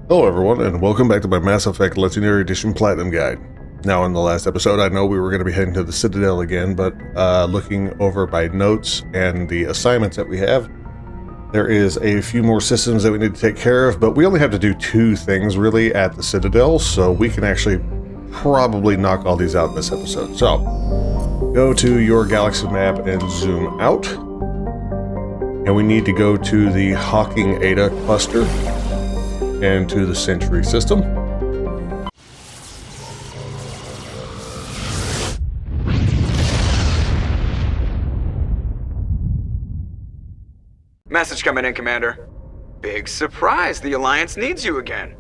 Hello everyone, and welcome back to my Mass Effect Legendary Edition Platinum Guide. Now in the last episode, I know we were going to be heading to the Citadel again, but looking over my notes and the assignments that we have, there is a few more systems that we need to take care of, but we only have to do 2 things really at the Citadel, so we can actually probably knock all these out in this episode. So, go to your galaxy map and zoom out, and we need to go to the Hawking Ada cluster and to the Sentry system. Message coming in, Commander. Big surprise, the Alliance needs you again.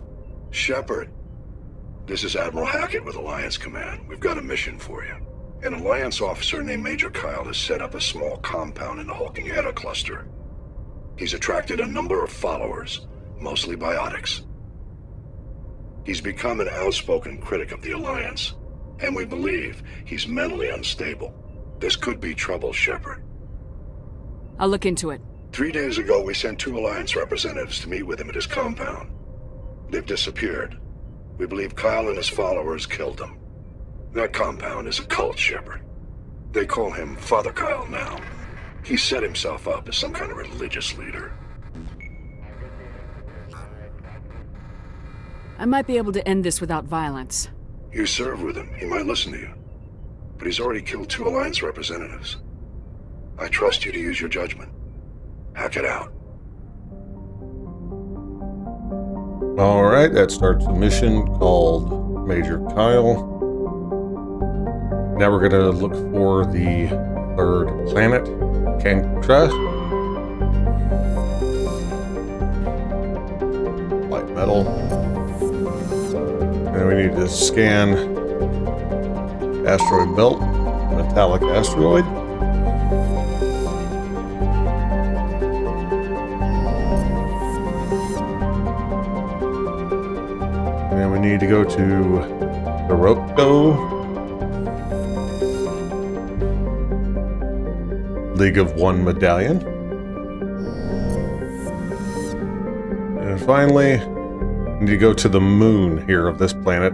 Shepard, this is Admiral Hackett with Alliance Command. We've got a mission for you. An Alliance officer named Major Kyle has set up a small compound in the Hawking Ada cluster. He's attracted a number of followers, mostly biotics. He's become an outspoken critic of the Alliance, and we believe he's mentally unstable. This could be trouble, Shepard. I'll look into it. 3 days ago, we sent 2 Alliance representatives to meet with him at his compound. They've disappeared. We believe Kyle and his followers killed them. That compound is a cult, Shepard. They call him Father Kyle now. He set himself up as some kind of religious leader. I might be able to end this without violence. You serve with him. He might listen to you. But he's already killed 2 Alliance representatives. I trust you to use your judgment. Hack it out. Alright, that starts a mission called Major Kyle. Now we're going to look for the 3rd planet, Cancra. Light metal. And we need to scan asteroid belt, metallic asteroid. And we need to go to the Ropco, League of One Medallion. And finally, we need to go to the moon here of this planet,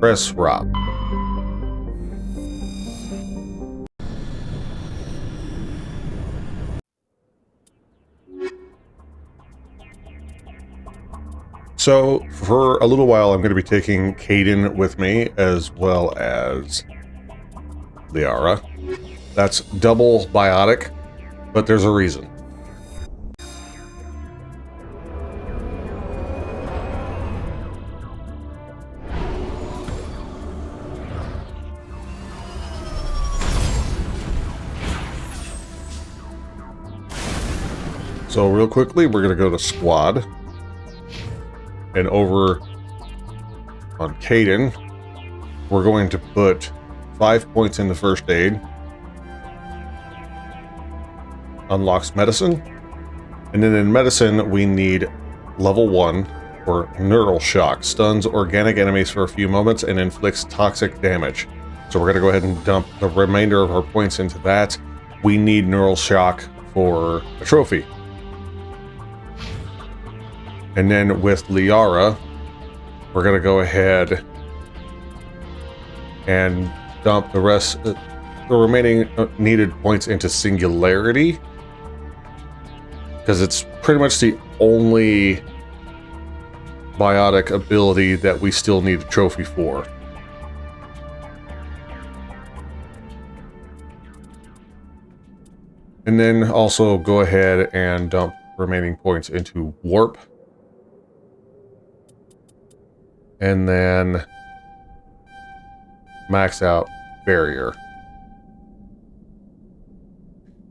Thresher. So, for a little while, I'm going to be taking Kaidan with me, as well as Liara. That's double biotic, but there's a reason. So real quickly, we're going to go to Squad. And over on Kaidan, we're going to put 5 points in the first aid. Unlocks medicine. And then in medicine, we need level 1 for neural shock. Stuns organic enemies for a few moments and inflicts toxic damage. So we're going to go ahead and dump the remainder of our points into that. We need neural shock for a trophy. And then with Liara, we're going to go ahead and dump the rest, the remaining needed points into Singularity, because it's pretty much the only biotic ability that we still need a trophy for. And then also go ahead and dump remaining points into Warp. And then max out Barrier.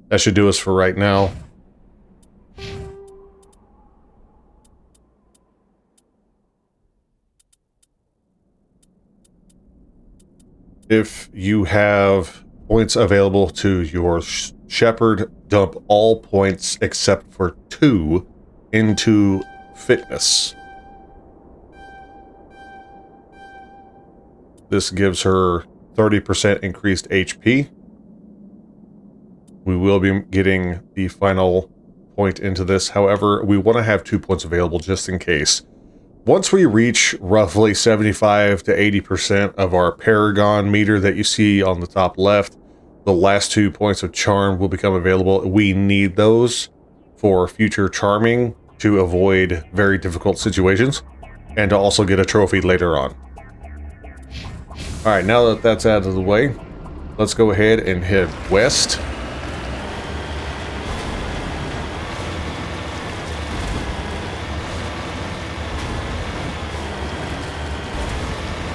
That should do us for right now. If you have points available to your Shepard, dump all points except for 2 into Fitness. This gives her 30% increased HP. We will be getting the final point into this. However, we want to have 2 points available just in case. Once we reach roughly 75 to 80% of our Paragon meter that you see on the top left, the last 2 points of charm will become available. We need those for future charming to avoid very difficult situations and to also get a trophy later on. Alright, now that that's out of the way, let's go ahead and head west.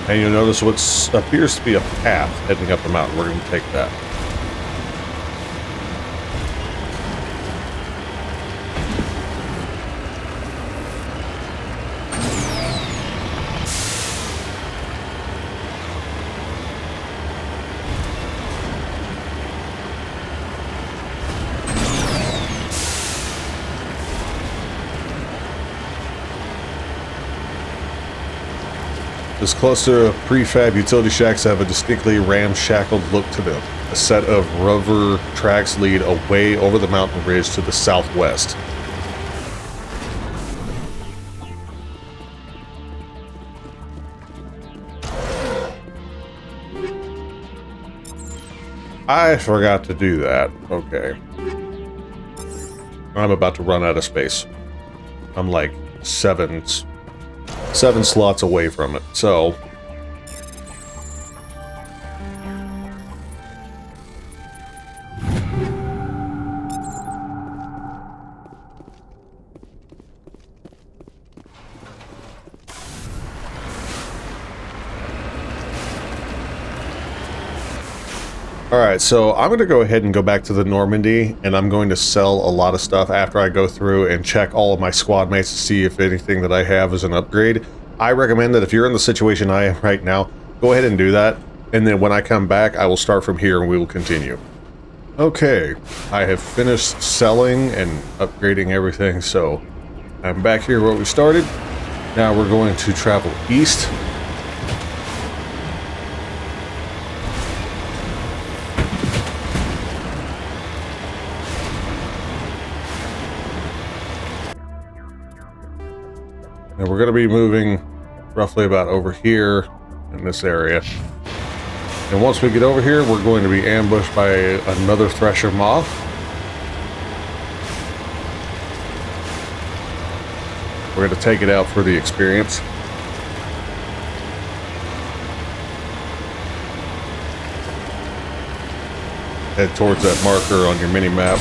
And you'll notice what appears to be a path heading up the mountain. We're going to take that. This cluster of prefab utility shacks have a distinctly ramshackled look to them. A set of Rover tracks lead away over the mountain ridge to the southwest. I forgot to do that. Okay. I'm about to run out of space. I'm like seven slots away from it, so alright, so I'm going to go ahead and go back to the Normandy, and I'm going to sell a lot of stuff after I go through and check all of my squad mates to see if anything that I have is an upgrade. I recommend that if you're in the situation I am right now, go ahead and do that, and then when I come back, I will start from here and we will continue. Okay, I have finished selling and upgrading everything, so I'm back here where we started. Now we're going to travel east. And we're going to be moving roughly about over here in this area. And once we get over here, we're going to be ambushed by another Thresher Maw. We're going to take it out for the experience. Head towards that marker on your mini-map.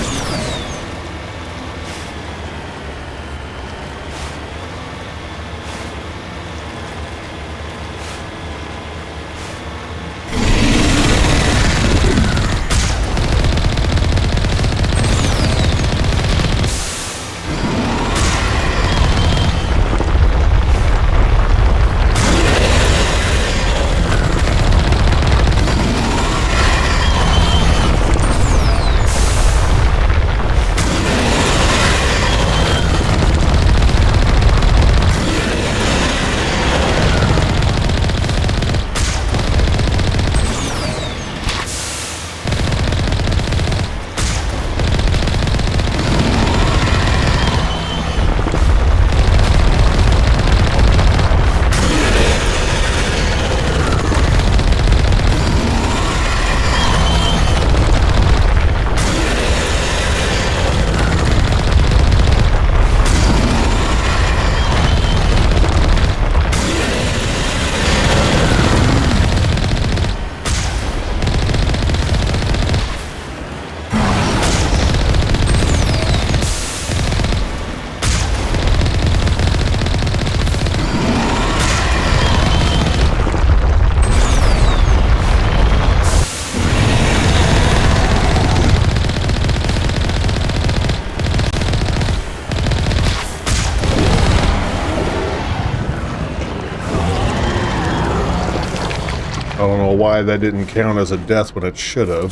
I don't know why that didn't count as a death when it should have.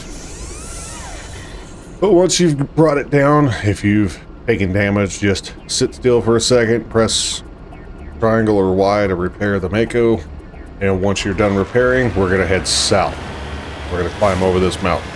But once you've brought it down, if you've taken damage, just sit still for a second, press triangle or Y to repair the Mako, and once you're done repairing, we're going to head south. We're going to climb over this mountain.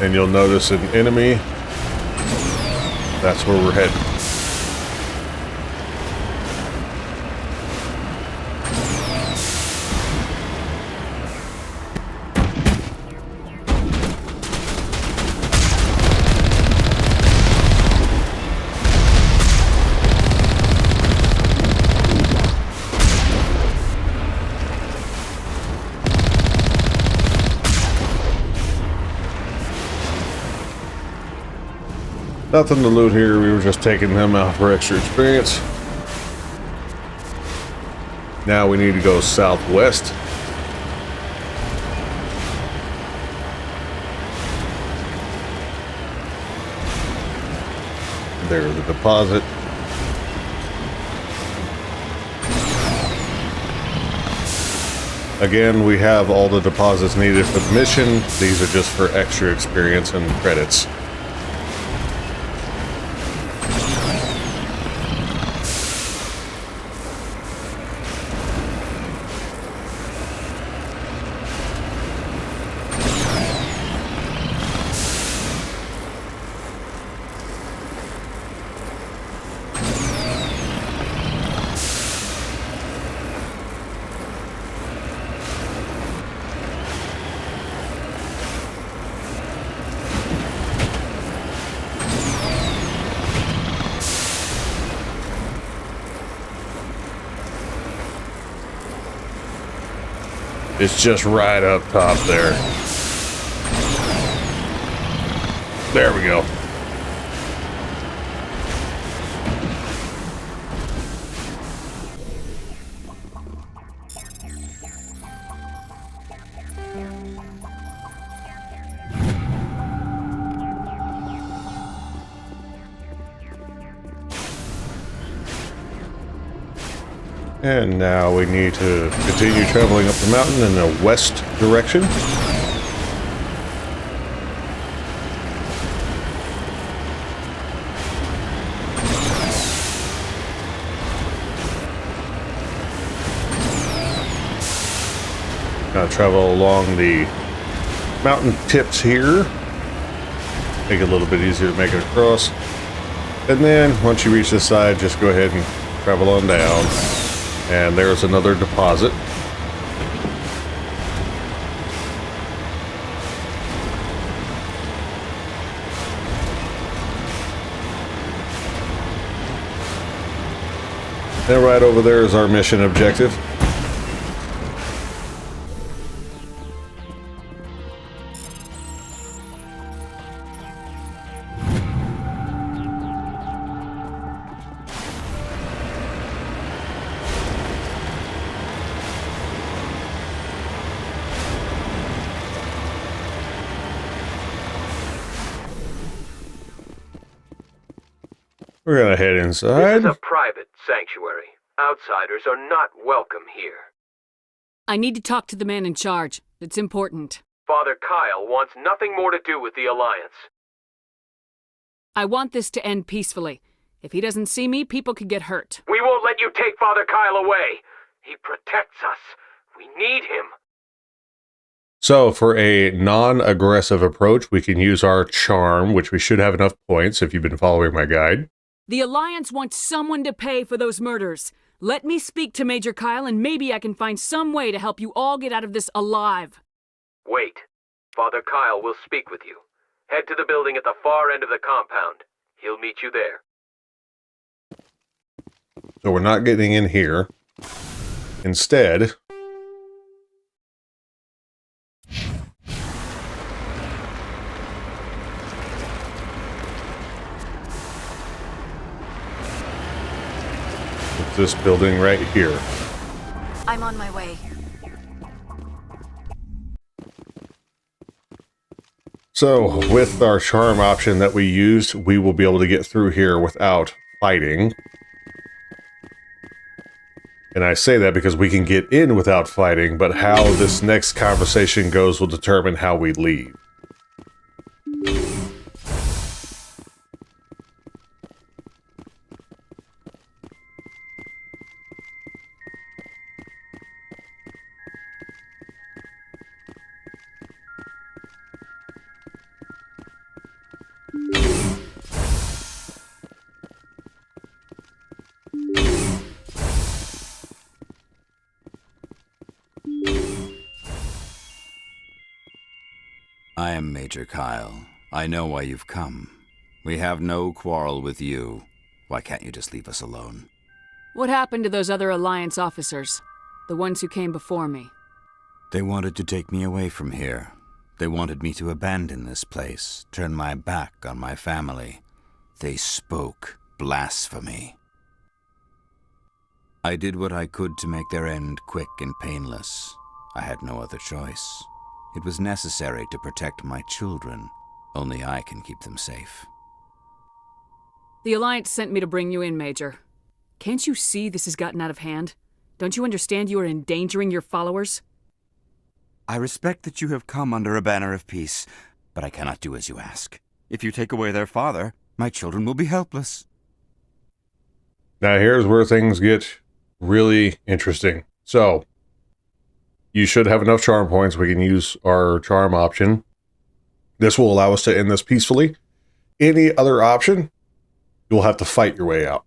and you'll notice an enemy. That's where we're headed. Nothing to loot here, we were just taking them out for extra experience. Now we need to go southwest. There's the deposit. Again, we have all the deposits needed for the mission. These are just for extra experience and credits. It's just right up top there. There we go. And now we need to continue traveling up the mountain in a west direction. Now travel along the mountain tips here. Make it a little bit easier to make it across. And then once you reach the side, just go ahead and travel on down. And there's another deposit. And right over there is our mission objective. We're gonna head inside. This is a private sanctuary. Outsiders are not welcome here. I need to talk to the man in charge. It's important. Father Kyle wants nothing more to do with the Alliance. I want this to end peacefully. If he doesn't see me, people could get hurt. We won't let you take Father Kyle away. He protects us. We need him. So for a non-aggressive approach, we can use our charm, which we should have enough points if you've been following my guide. The Alliance wants someone to pay for those murders. Let me speak to Major Kyle and maybe I can find some way to help you all get out of this alive. Wait. Father Kyle will speak with you. Head to the building at the far end of the compound. He'll meet you there. So we're not getting in here. Instead, this building right here. I'm on my way. So with our charm option that we used, we will be able to get through here without fighting. And I say that because we can get in without fighting, but how this next conversation goes will determine how we leave. I am Major Kyle. I know why you've come. We have no quarrel with you. Why can't you just leave us alone? What happened to those other Alliance officers? The ones who came before me? They wanted to take me away from here. They wanted me to abandon this place, turn my back on my family. They spoke blasphemy. I did what I could to make their end quick and painless. I had no other choice. It was necessary to protect my children. Only I can keep them safe. The Alliance sent me to bring you in, Major. Can't you see this has gotten out of hand? Don't you understand you are endangering your followers? I respect that you have come under a banner of peace, but I cannot do as you ask. If you take away their father, my children will be helpless. Now here's where things get really interesting. So, you should have enough charm points. We can use our charm option. This will allow us to end this peacefully. Any other option, you'll have to fight your way out.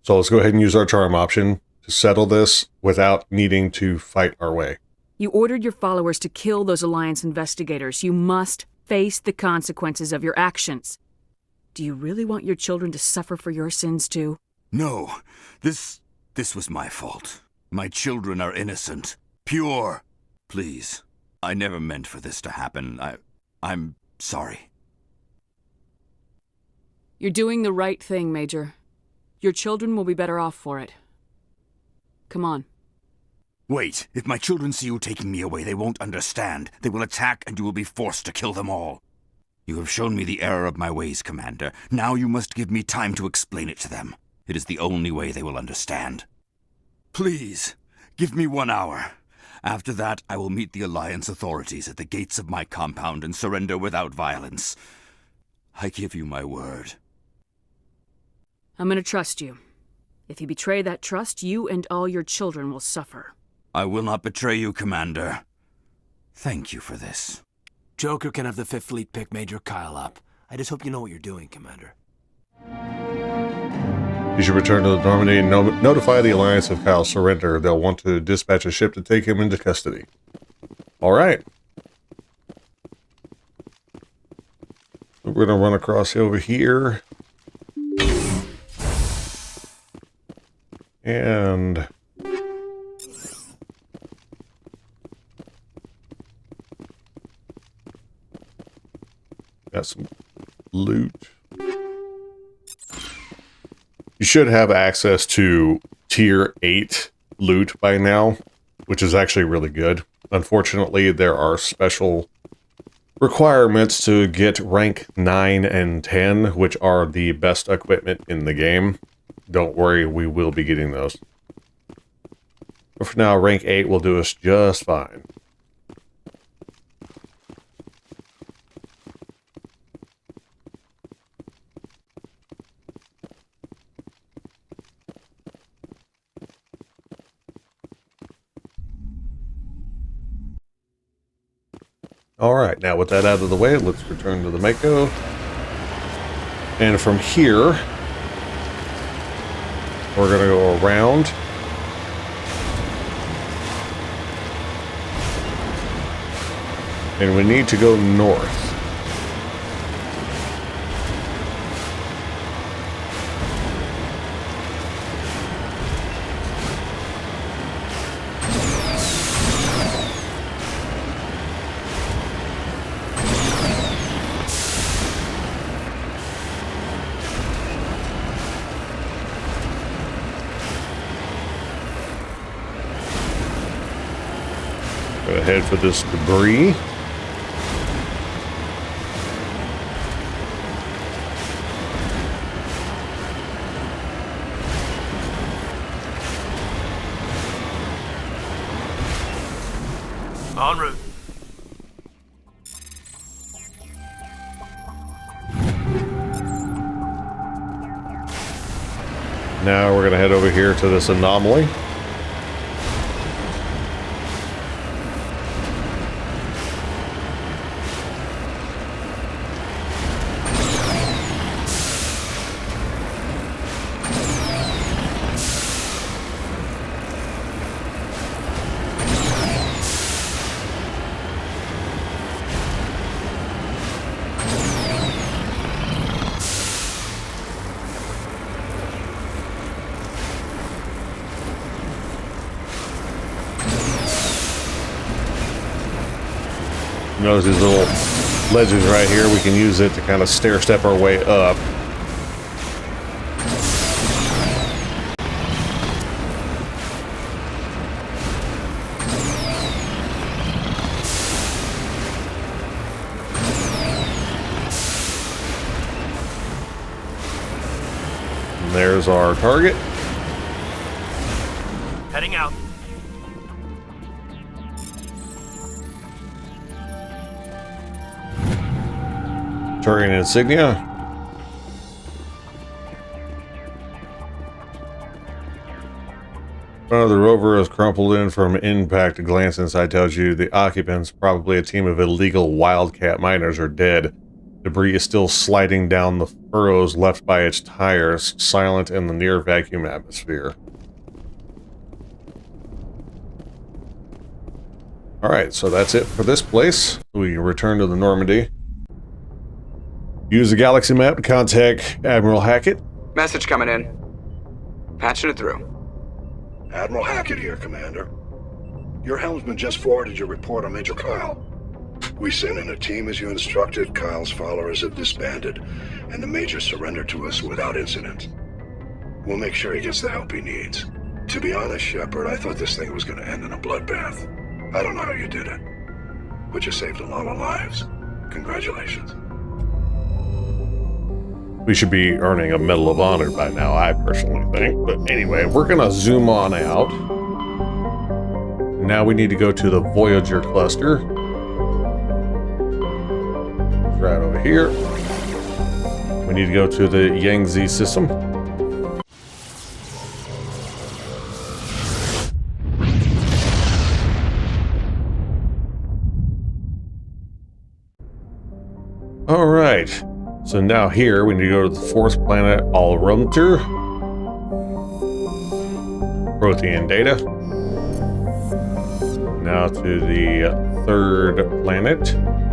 So let's go ahead and use our charm option to settle this without needing to fight our way. You ordered your followers to kill those Alliance investigators. You must face the consequences of your actions. Do you really want your children to suffer for your sins too? No, this was my fault. My children are innocent, pure. Please, I never meant for this to happen. I'm sorry. You're doing the right thing, Major. Your children will be better off for it. Come on. Wait, if my children see you taking me away, they won't understand. They will attack and you will be forced to kill them all. You have shown me the error of my ways, Commander. Now you must give me time to explain it to them. It is the only way they will understand. Please, give me 1 hour. After that, I will meet the Alliance authorities at the gates of my compound and surrender without violence. I give you my word. I'm gonna trust you. If you betray that trust, you and all your children will suffer. I will not betray you, Commander. Thank you for this. Joker can have the 5th Fleet pick Major Kyle up. I just hope you know what you're doing, Commander. You should return to the Normandy and notify the Alliance of Kyle's surrender. They'll want to dispatch a ship to take him into custody. Alright. We're going to run across over here. And got some loot. You should have access to tier 8 loot by now, which is actually really good. Unfortunately, there are special requirements to get rank 9 and 10, which are the best equipment in the game. Don't worry, we will be getting those. But for now, rank 8 will do us just fine. Alright, now with that out of the way, let's return to the Mako. And from here, we're going to go around. And we need to go north. Go ahead for this debris. En route. Now we're going to head over here to this anomaly. Notice these little ledges right here. We can use it to kind of stair step our way up. And there's our target. Heading out. Turian Insignia. Front of the Rover is crumpled in from impact. A glance inside tells you the occupants, probably a team of illegal wildcat miners, are dead. Debris is still sliding down the furrows left by its tires, silent in the near vacuum atmosphere. Alright, so that's it for this place. We return to the Normandy. Use the galaxy map to contact Admiral Hackett. Message coming in. Patching it through. Admiral Hackett here, Commander. Your helmsman just forwarded your report on Major Kyle. We sent in a team as you instructed. Kyle's followers have disbanded, and the Major surrendered to us without incident. We'll make sure he gets the help he needs. To be honest, Shepard, I thought this thing was going to end in a bloodbath. I don't know how you did it, but you saved a lot of lives. Congratulations. We should be earning a Medal of Honor by now, I personally think. But anyway, we're going to zoom on out. Now we need to go to the Voyager cluster. Right over here. We need to go to the Yangtze system. All right. So now here, we need to go to the fourth planet, Alrumter. Prothean data. Now to the third planet,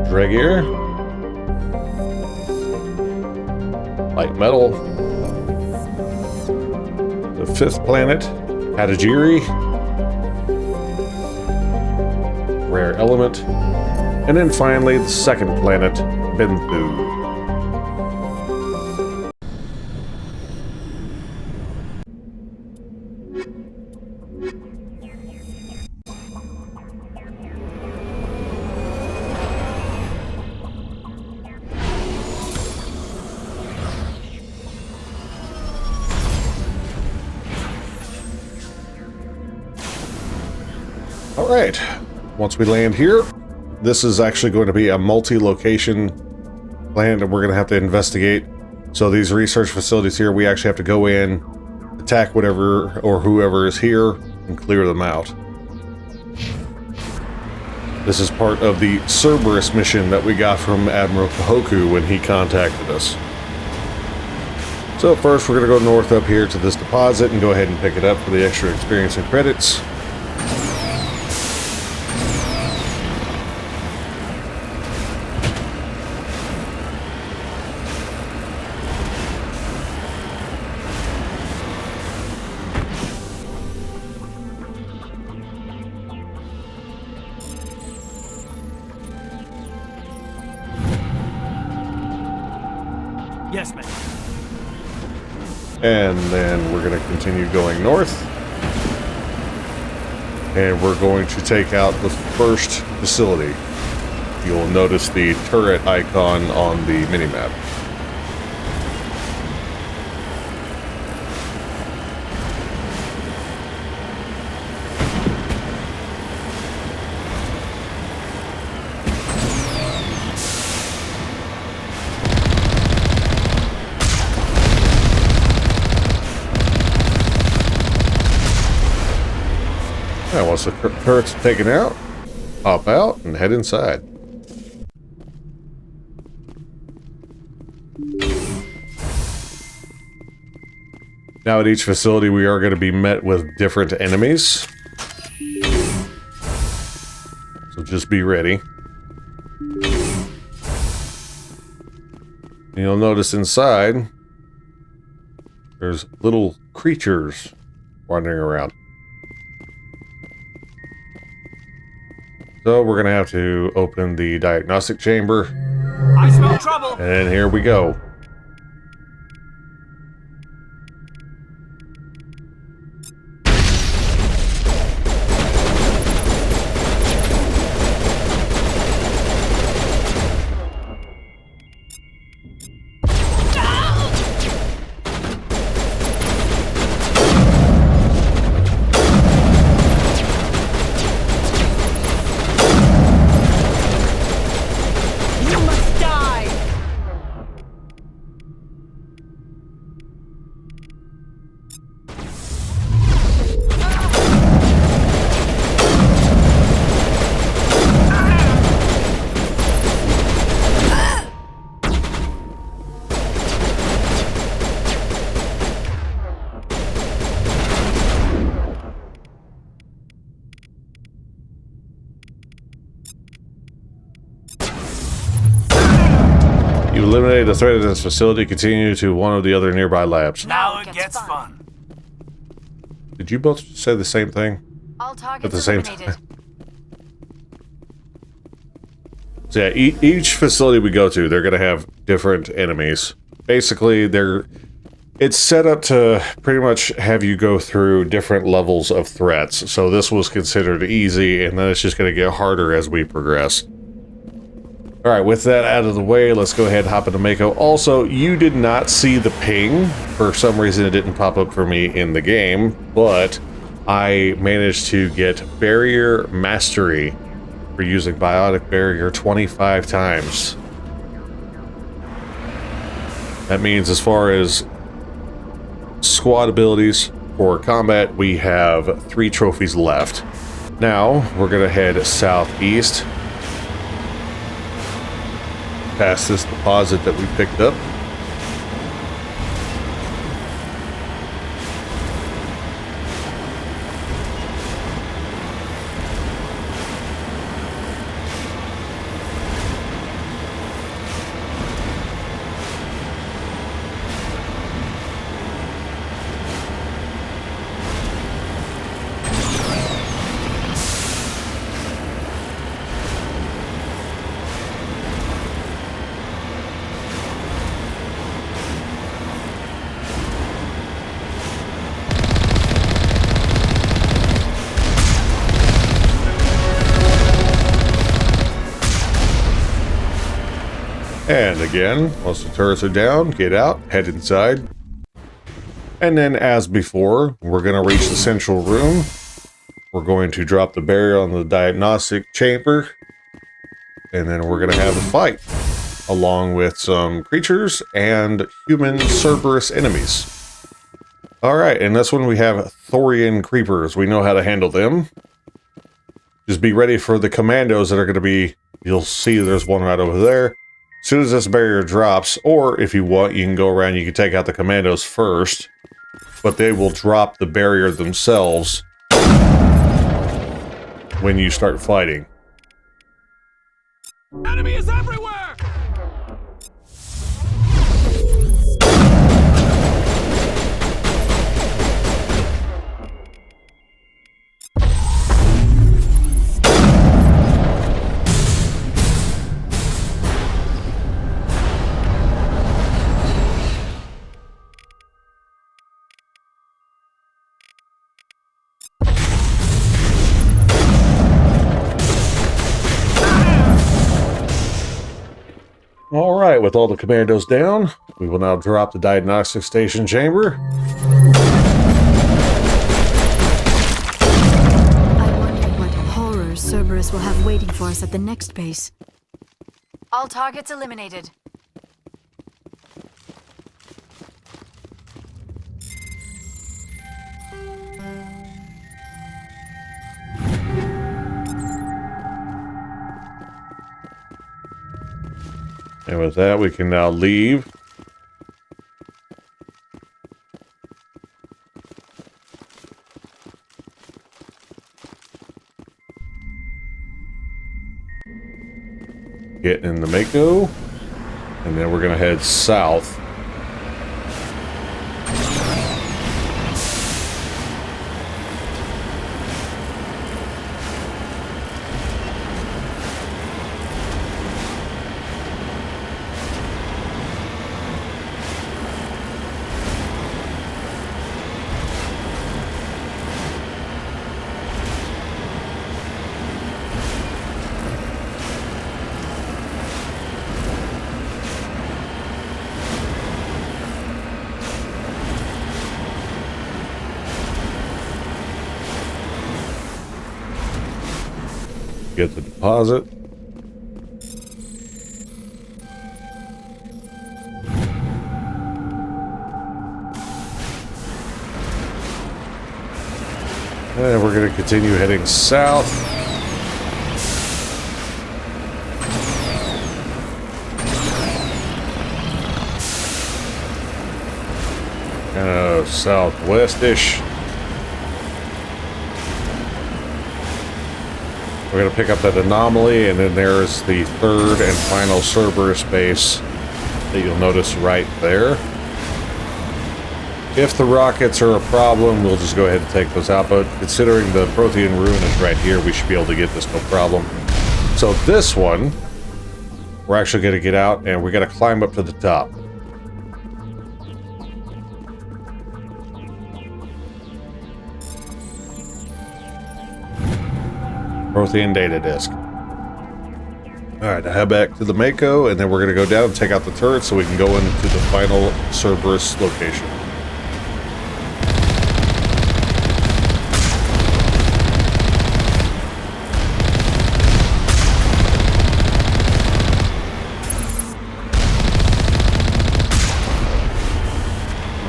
Dregir. Light metal. The fifth planet, Hatajiri. Rare element. And then finally, the second planet, Benthu. All right, once we land here, this is actually going to be a multi-location land, and we're going to have to investigate. So these research facilities here, we actually have to go in, attack whatever or whoever is here, and clear them out. This is part of the Cerberus mission that we got from Admiral Kahoku when he contacted us. So first, we're going to go north up here to this deposit and go ahead and pick it up for the extra experience and credits. Yes, ma'am. And then we're going to continue going north. And we're going to take out the first facility. You'll notice the turret icon on the minimap. Now, once the turret's taken out, hop out and head inside. Now at each facility we are going to be met with different enemies. So just be ready. And you'll notice inside there's little creatures wandering around. So we're gonna have to open the diagnostic chamber. I smell trouble! And here we go. You eliminated the threat of this facility. Continue to one of the other nearby labs. Now it gets fun. Did you both say the same thing? All targets At the same eliminated. So yeah, each facility we go to, they're going to have different enemies. Basically, it's set up to pretty much have you go through different levels of threats. So this was considered easy, and then it's just going to get harder as we progress. Alright, with that out of the way, let's go ahead and hop into Mako. Also, you did not see the ping. For some reason, it didn't pop up for me in the game, but I managed to get Barrier Mastery for using Biotic Barrier 25 times. That means as far as squad abilities for combat, we have 3 trophies left. Now, we're going to head southeast, past this deposit that we picked up. And again, once the turrets are down, get out, head inside. And then, as before, we're going to reach the central room. We're going to drop the barrier on the diagnostic chamber. And then we're going to have a fight, along with some creatures and human Cerberus enemies. Alright, and that's when we have Thorian creepers. We know how to handle them. Just be ready for the commandos that are going to be... You'll see there's one right over there. As soon as this barrier drops, or if you want, you can go around, you can take out the commandos first, but they will drop the barrier themselves when you start fighting. Enemy is everywhere! Alright, with all the commandos down, we will now drop the diagnostic station chamber. I wonder what horrors Cerberus will have waiting for us at the next base. All targets eliminated. And with that, we can now leave. Get in the Mako. And then we're going to head south. Get the deposit. And we're going to continue heading south. Kind of southwest-ish. We're going to pick up that anomaly, and then there's the third and final Cerberus base that you'll notice right there. If the rockets are a problem, we'll just go ahead and take those out, but considering the Prothean ruin is right here, we should be able to get this no problem. So this one, we're actually going to get out, and we got to climb up to the top. Prothean data disk. Alright, now head back to the Mako, and then we're going to go down and take out the turret so we can go into the final Cerberus location.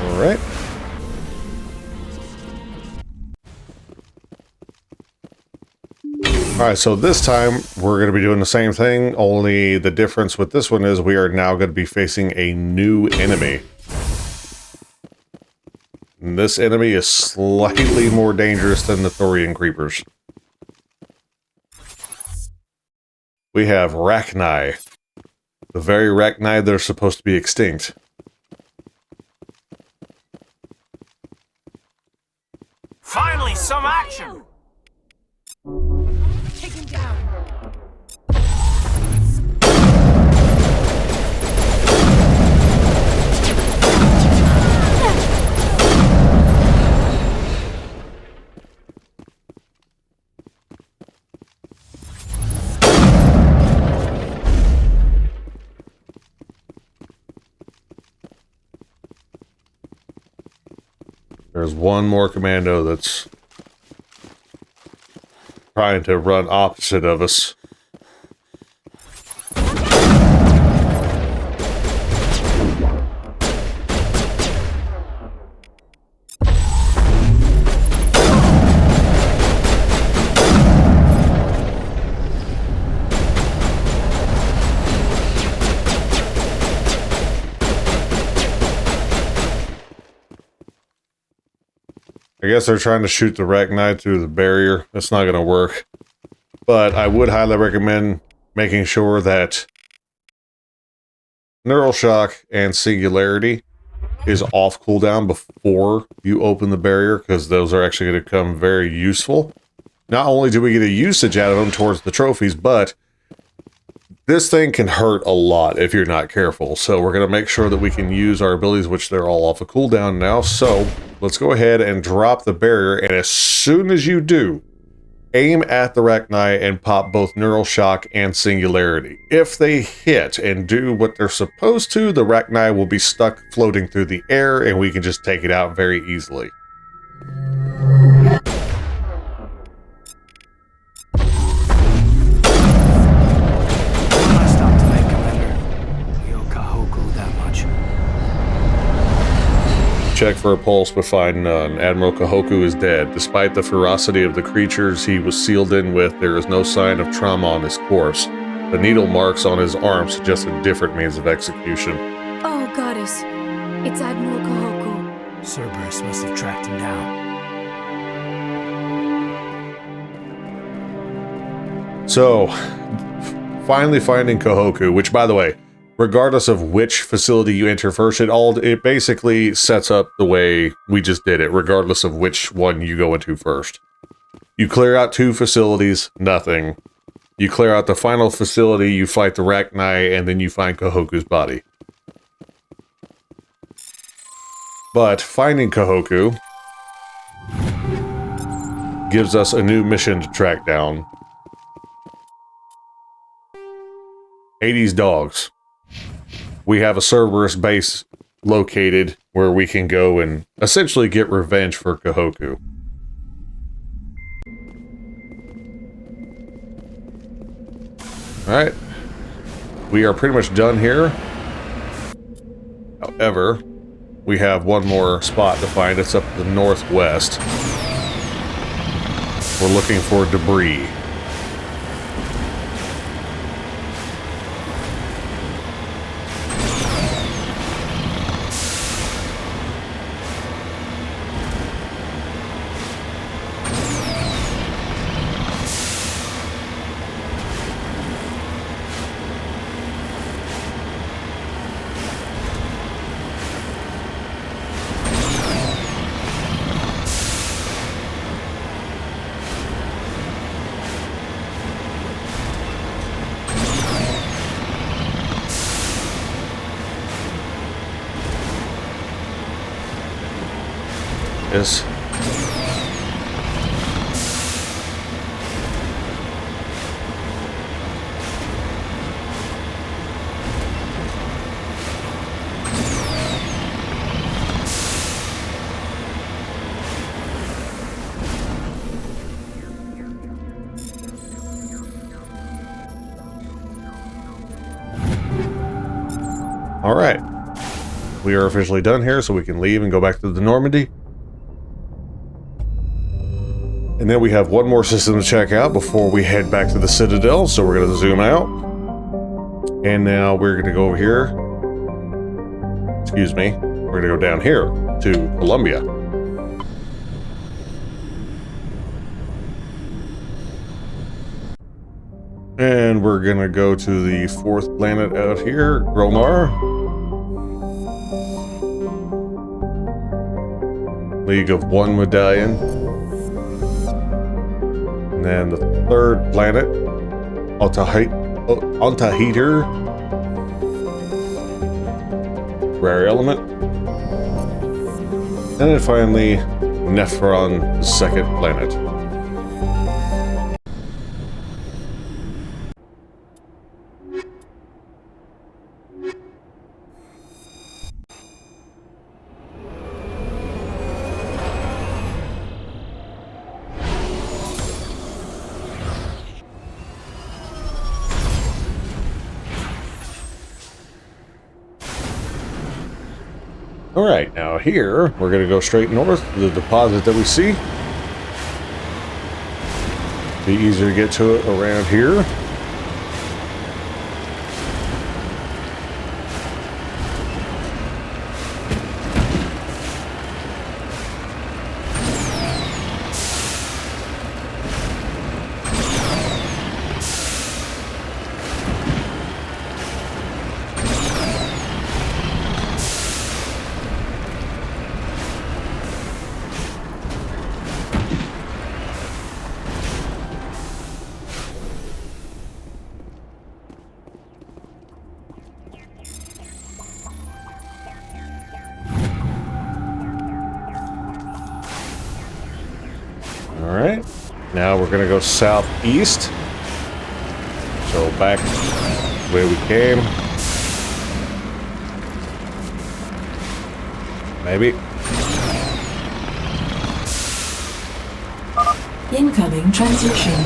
Alright. Alright, so this time we're going to be doing the same thing, only the difference with this one is we are now going to be facing a new enemy. And this enemy is slightly more dangerous than the Thorian creepers. We have Rachni. The very Rachni that are supposed to be extinct. Finally, some action! Take him down. There's one more commando that's trying to run opposite of us. I guess they're trying to shoot the Rachni through the barrier. That's not going to work. But I would highly recommend making sure that Neural Shock and Singularity is off cooldown before you open the barrier, because those are actually going to come very useful. Not only do we get a usage out of them towards the trophies, but this thing can hurt a lot if you're not careful. So we're going to make sure that we can use our abilities, which they're all off of cooldown now. So let's go ahead and drop the barrier, and as soon as you do, aim at the Rachni and pop both Neural Shock and Singularity. If they hit and do what they're supposed to, the Rachni will be stuck floating through the air, and we can just take it out very easily. Check for a pulse, but find none. Admiral Kahoku is dead. Despite the ferocity of the creatures he was sealed in with, there is no sign of trauma on his corpse. The needle marks on his arm suggest a different means of execution. Oh, Goddess. It's Admiral Kahoku. Cerberus must have tracked him down. So, finally finding Kahoku, which, by the way, regardless of which facility you enter first, it basically sets up the way we just did it, regardless of which one you go into first. You clear out 2 facilities, nothing. You clear out the final facility, you fight the Rachni, and then you find Kahoku's body. But finding Kahoku gives us a new mission to track down. Hades dogs. We have a Cerberus base located where we can go and essentially get revenge for Kahoku. Alright. We are pretty much done here. However, we have one more spot to find. It's up the northwest. We're looking for debris. Is all right. We are officially done here, so we can leave and go back to the Normandy. And then we have one more system to check out before we head back to the Citadel, so we're going to zoom out. And now we're going to go over here. Excuse me. We're going to go down here to Columbia. And we're going to go to the 4th planet out here, Gromar. League of One Medallion. And then the 3rd planet, Antahiter, Rare Element. And then finally, Nephron, the 2nd planet. Alright, now here, we're going to go straight north to the deposit that we see. Be easier to get to it around here. Alright, now we're going to go southeast. So back where we came. Maybe. Incoming transmission.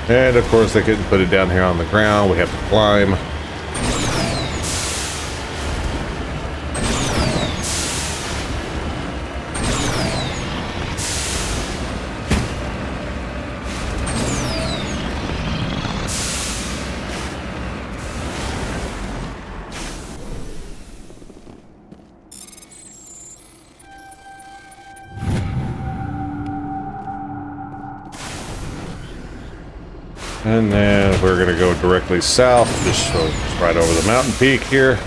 And of course they couldn't put it down here on the ground. We have to climb. And then we're going to go directly south, just right over the mountain peak here.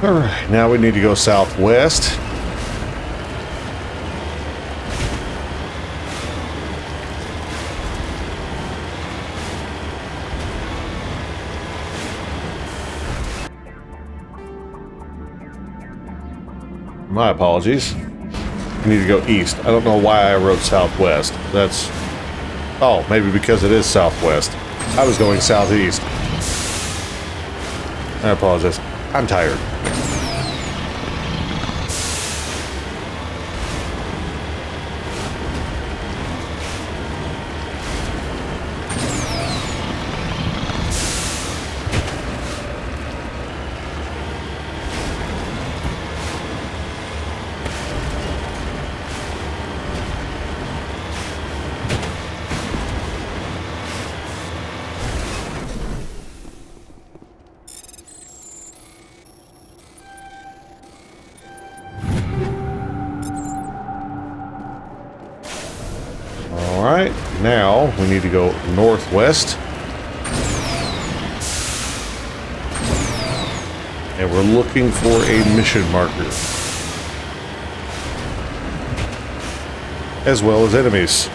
Alright, now we need to go southwest. My apologies. We need to go east. I don't know why I wrote southwest. That's... Oh, maybe because it is southwest. I was going southeast. I apologize. I'm tired. Alright, now we need to go northwest. And we're looking for a mission marker. As well as enemies.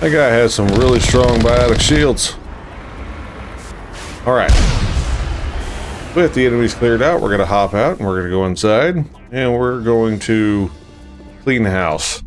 That guy has some really strong biotic shields. Alright. With the enemies cleared out, we're going to hop out and we're going to go inside. And we're going to clean the house.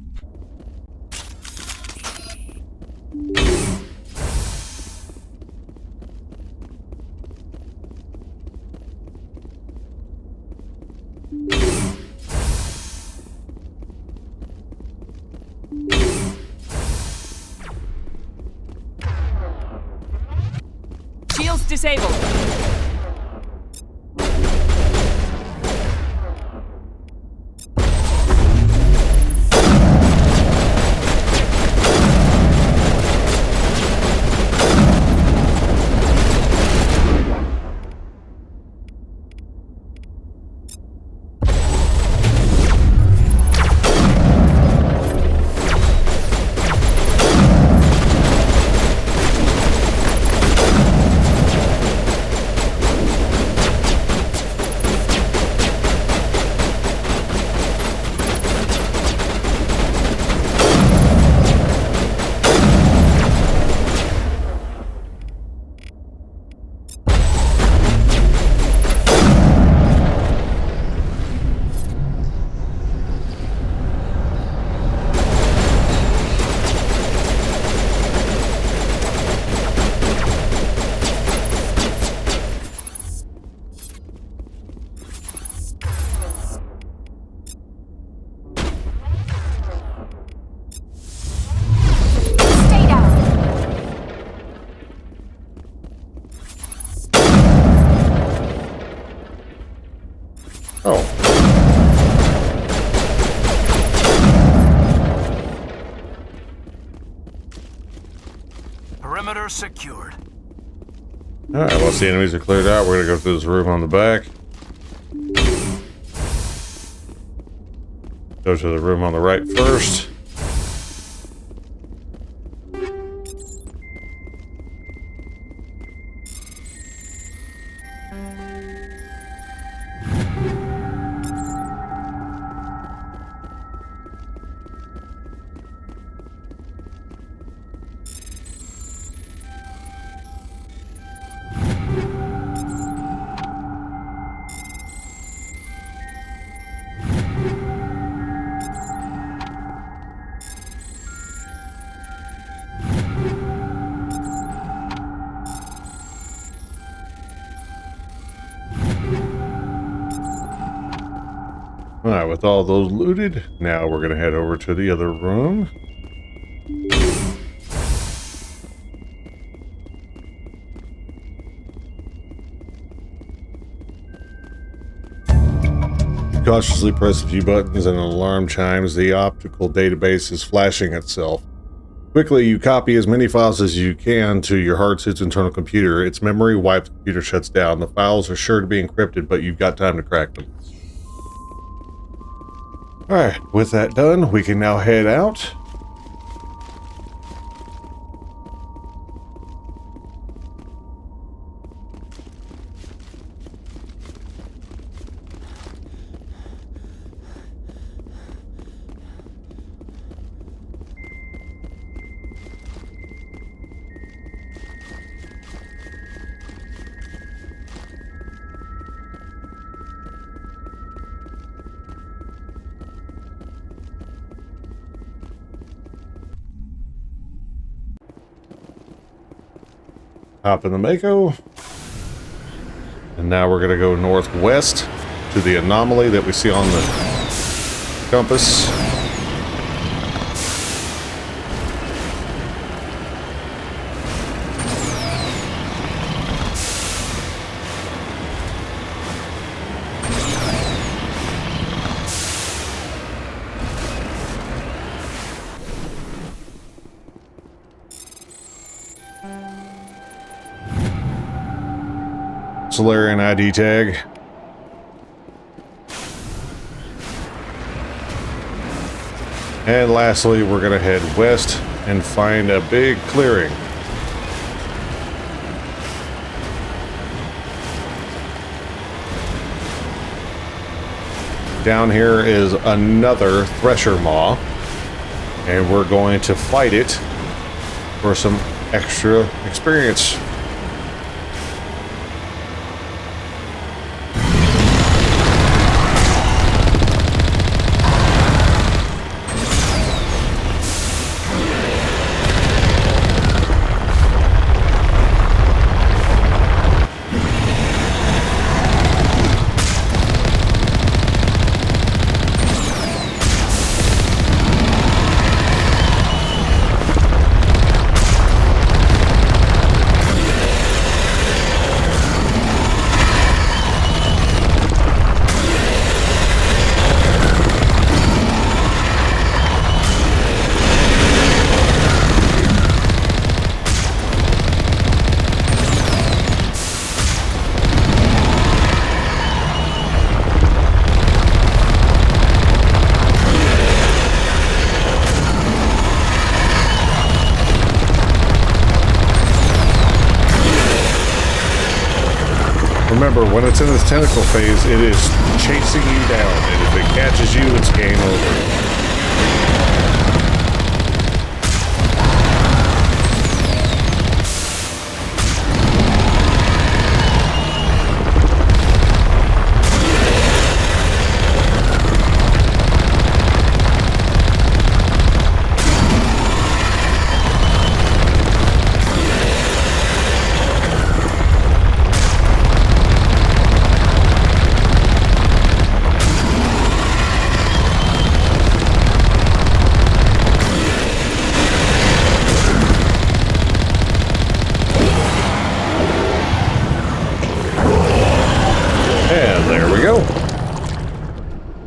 Shields disabled. Perimeter secured. Alright, once the enemies are cleared out, we're going to go through this room on the back. Go to the room on the right first. Alright, with all those looted, now we're going to head over to the other room. Cautiously press a few buttons and an alarm chimes. The optical database is flashing itself. Quickly, you copy as many files as you can to your hard suit's internal computer. Its memory wiped, the computer shuts down. The files are sure to be encrypted, but you've got time to crack them. Alright, with that done, we can now head out. Hop in the Mako. And now we're going to go northwest to the anomaly that we see on the compass. Salarian ID Tag. And lastly, we're going to head west and find a big clearing. Down here is another Thresher Maw, and we're going to fight it for some extra experience. Remember, when it's in its tentacle phase, it is chasing you down, and if it catches you, it's game over.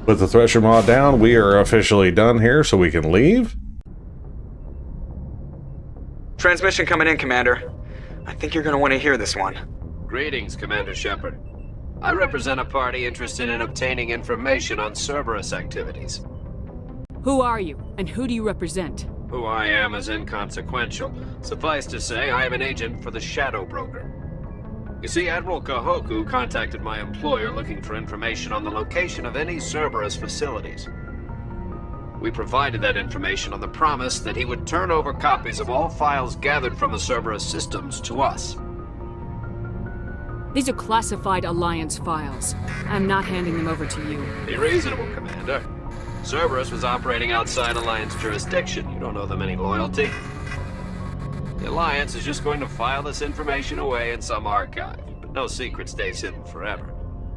With the Thresher Maw down, we are officially done here, so we can leave. Transmission coming in, Commander. I think you're going to want to hear this one. Greetings, Commander Shepard. I represent a party interested in obtaining information on Cerberus activities. Who are you, and who do you represent? Who I am is inconsequential. Suffice to say, I am an agent for the Shadow Broker. You see, Admiral Kahoku contacted my employer looking for information on the location of any Cerberus facilities. We provided that information on the promise that he would turn over copies of all files gathered from the Cerberus systems to us. These are classified Alliance files. I'm not handing them over to you. Be reasonable, Commander. Cerberus was operating outside Alliance jurisdiction. You don't owe them any loyalty. The Alliance is just going to file this information away in some archive, but no secret stays hidden forever.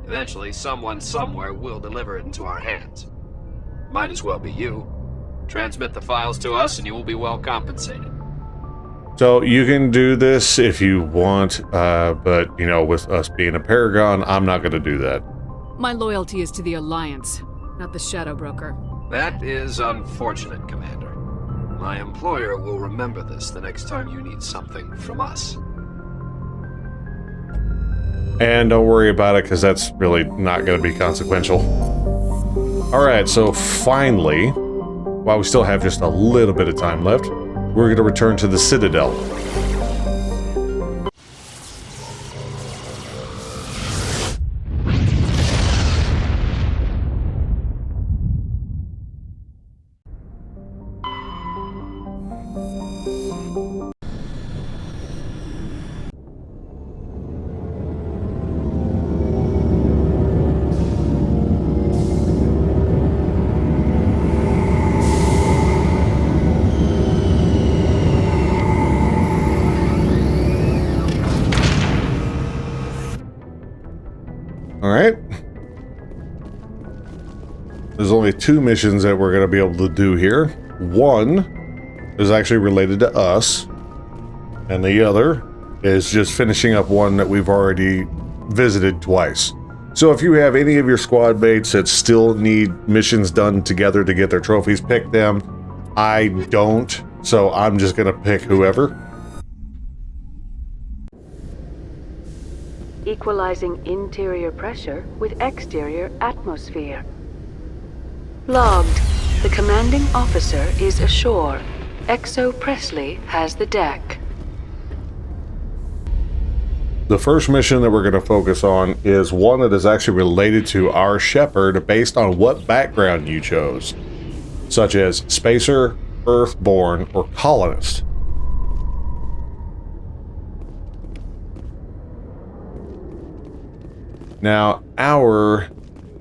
Eventually, someone somewhere will deliver it into our hands. Might as well be you. Transmit the files to us and you will be well compensated. So you can do this if you want, but, you know, with us being a Paragon, I'm not going to do that. My loyalty is to the Alliance, not the Shadow Broker. That is unfortunate, Commander. My employer will remember this the next time you need something from us. And don't worry about it, because that's really not going to be consequential. Alright, so finally, while we still have just a little bit of time left, we're going to return to the Citadel. Alright. There's only 2 missions that we're going to be able to do here. One is actually related to us, and the other is just finishing up one that we've already visited twice. So if you have any of your squad mates that still need missions done together to get their trophies, pick them. I don't, so I'm just going to pick whoever. Equalizing interior pressure with exterior atmosphere. Logged. The commanding officer is ashore. Exo Presley has the deck. The first mission that we're going to focus on is one that is actually related to our Shepherd based on what background you chose, such as Spacer, Earthborn, or Colonist. Now, our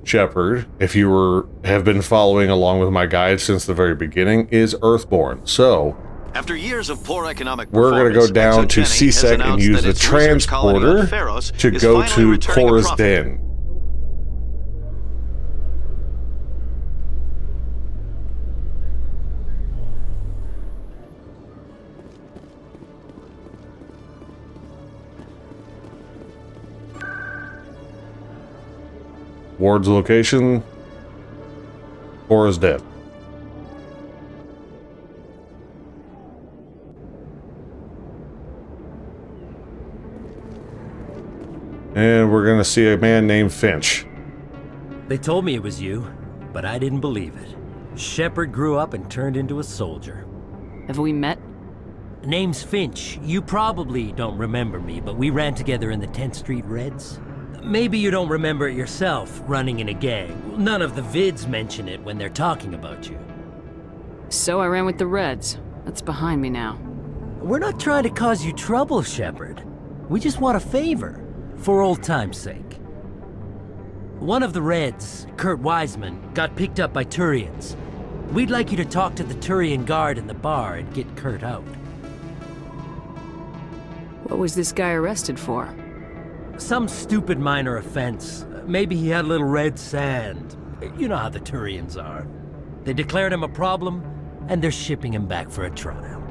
Shepherd, if you have been following along with my guide since the very beginning, is Earthborn. So, after years of poor economic we're going to go down to CSEC and use the transporter to go to Cora's Den. Ward's location, Cora's Den. And we're going to see a man named Finch. They told me it was you, but I didn't believe it. Shepard grew up and turned into a soldier. Have we met? Name's Finch. You probably don't remember me, but we ran together in the 10th Street Reds. Maybe you don't remember it yourself, running in a gang. None of the vids mention it when they're talking about you. So I ran with the Reds. That's behind me now. We're not trying to cause you trouble, Shepard. We just want a favor, for old time's sake. One of the Reds, Kurt Wiseman, got picked up by Turians. We'd like you to talk to the Turian guard in the bar and get Kurt out. What was this guy arrested for? Some stupid minor offense. Maybe he had a little red sand. You know how the Turians are. They declared him a problem, and they're shipping him back for a trial.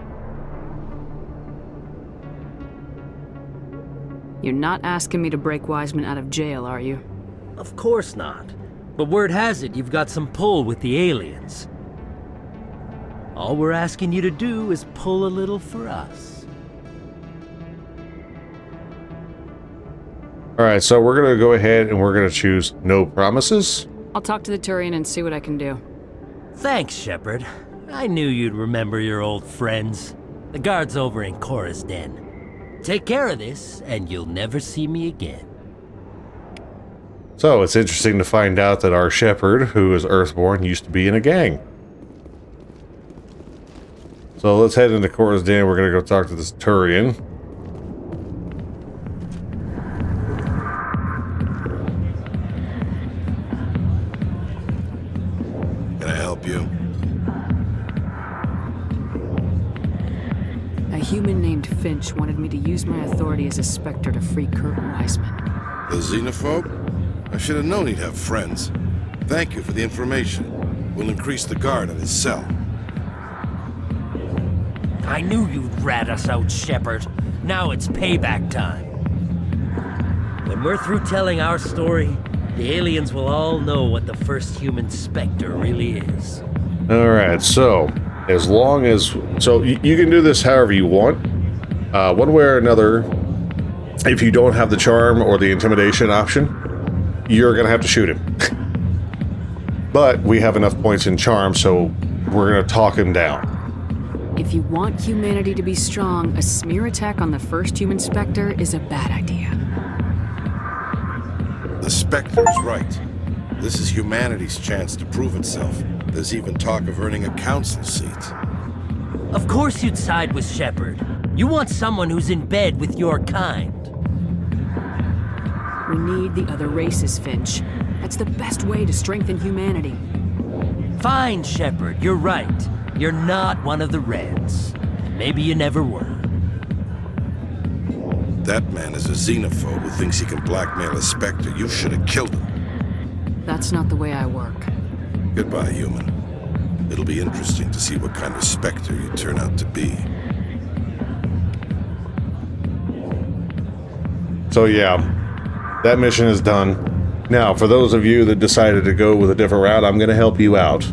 You're not asking me to break Wiseman out of jail, are you? Of course not. But word has it you've got some pull with the aliens. All we're asking you to do is pull a little for us. Alright, so we're going to go ahead and we're going to choose no promises. I'll talk to the Turian and see what I can do. Thanks, Shepard. I knew you'd remember your old friends. The guard's over in Cora's Den. Take care of this, and you'll never see me again. So, it's interesting to find out that our Shepherd, who is Earthborn, used to be in a gang. So let's head into Cora's Den. We're going to go talk to this Turian. Can I help you? A human named Finch wanted me to use my authority as a Spectre to free Kurt Wiseman. The xenophobe? I should have known he'd have friends. Thank you for the information. We'll increase the guard on his cell. I knew you'd rat us out, Shepard. Now it's payback time. When we're through telling our story, The aliens will all know what the first human Spectre really is. Alright, so, as long as... So, you can do this however you want. One way or another, if you don't have the charm or the intimidation option, you're going to have to shoot him. But we have enough points in charm, so we're going to talk him down. If you want humanity to be strong, a smear attack on the first human Spectre is a bad idea. The Spectre's right. This is humanity's chance to prove itself. There's even talk of earning a council seat. Of course you'd side with Shepard. You want someone who's in bed with your kind. We need the other races, Finch. That's the best way to strengthen humanity. Fine, Shepard, you're right. You're not one of the Reds. Maybe you never were. That man is a xenophobe who thinks he can blackmail a Spectre. You should have killed him. That's not the way I work. Goodbye, human. It'll be interesting to see what kind of Spectre you turn out to be. So yeah, that mission is done. Now, for those of you that decided to go with a different route, I'm going to help you out.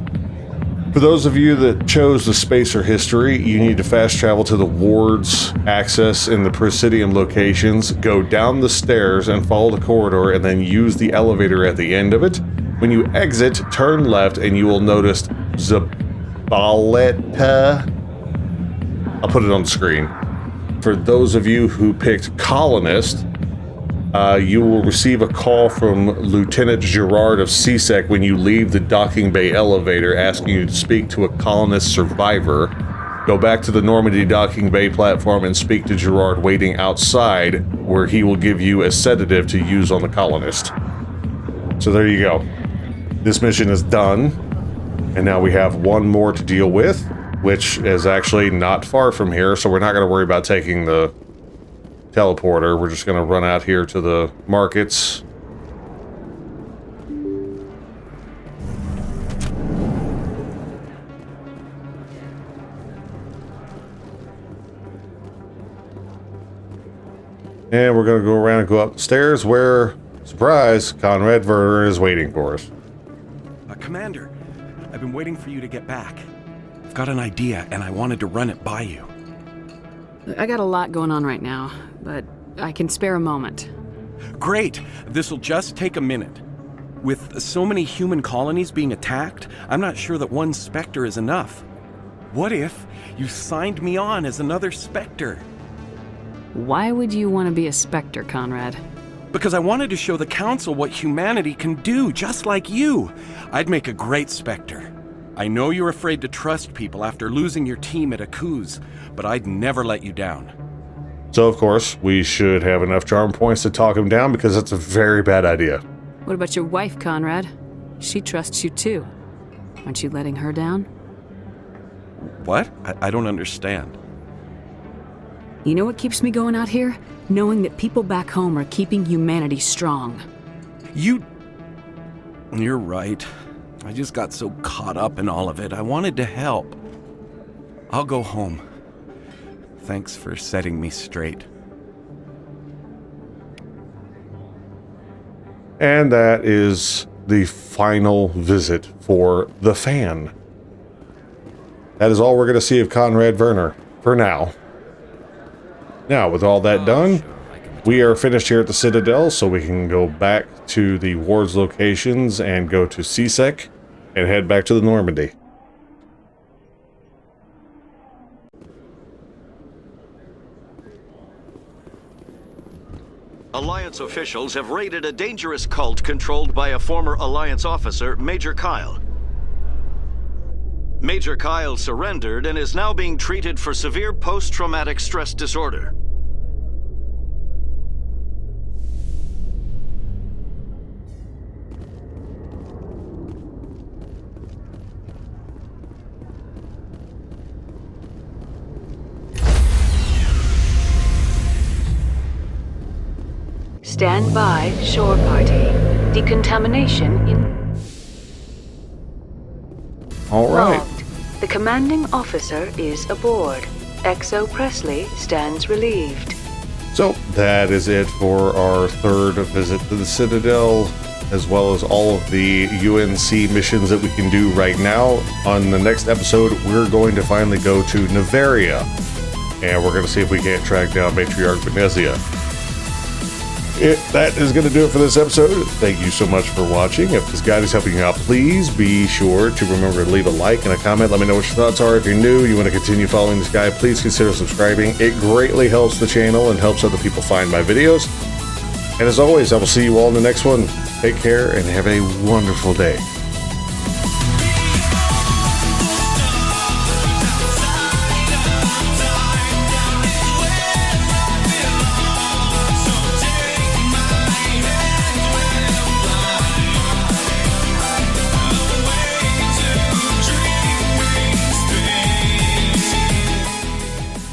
For those of you that chose the Spacer history, you need to fast travel to the wards access in the Presidium locations, go down the stairs and follow the corridor, and then use the elevator at the end of it. When you exit, turn left and you will notice Zabaleta. I'll put it on the screen. For those of you who picked Colonist, you will receive a call from Lieutenant Gerard of CSEC when you leave the docking bay elevator asking you to speak to a colonist survivor. Go back to the Normandy docking bay platform and speak to Gerard waiting outside, where he will give you a sedative to use on the colonist. So there you go. This mission is done, and now we have one more to deal with, which is actually not far from here, so we're not going to worry about taking the teleporter. We're just going to run out here to the markets. And we're going to go around and go up the stairs where, surprise, Conrad Werner is waiting for us. Commander, I've been waiting for you to get back. I've got an idea and I wanted to run it by you. I got a lot going on right now, but I can spare a moment. Great! This'll just take a minute. With so many human colonies being attacked, I'm not sure that one Spectre is enough. What if you signed me on as another Spectre? Why would you want to be a Spectre, Conrad? Because I wanted to show the Council what humanity can do, just like you. I'd make a great Spectre. I know you're afraid to trust people after losing your team at Aku's, but I'd never let you down. So, of course, we should have enough charm points to talk him down, because that's a very bad idea. What about your wife, Conrad? She trusts you too. Aren't you letting her down? What? I don't understand. You know what keeps me going out here? Knowing that people back home are keeping humanity strong. You're right. I just got so caught up in all of it. I wanted to help. I'll go home. Thanks for setting me straight. And that is the final visit for the fan. That is all we're going to see of Conrad Werner, for now. Now, with all that done, we are finished here at the Citadel, so we can go back to the ward's locations and go to CSEC and head back to the Normandy. Alliance officials have raided a dangerous cult controlled by a former Alliance officer, Major Kyle. Major Kyle surrendered and is now being treated for severe post-traumatic stress disorder. Stand by, shore party. Decontamination in... All right. Logged. The commanding officer is aboard. XO Presley stands relieved. So, that is it for our third visit to the Citadel. as well as all of the UNC missions that we can do right now. On the next episode, we're going to finally go to Nevaria, and we're going to see if we can't track down Matriarch Venezia. That is going to do it for this episode. Thank you so much for watching. If this guide is helping you out, please be sure to remember to leave a like and a comment. Let me know what your thoughts are. If you're new, you want to continue following this guide, please consider subscribing. It greatly helps the channel and helps other people find my videos. And as always, I will see you all in the next one. Take care and have a wonderful day.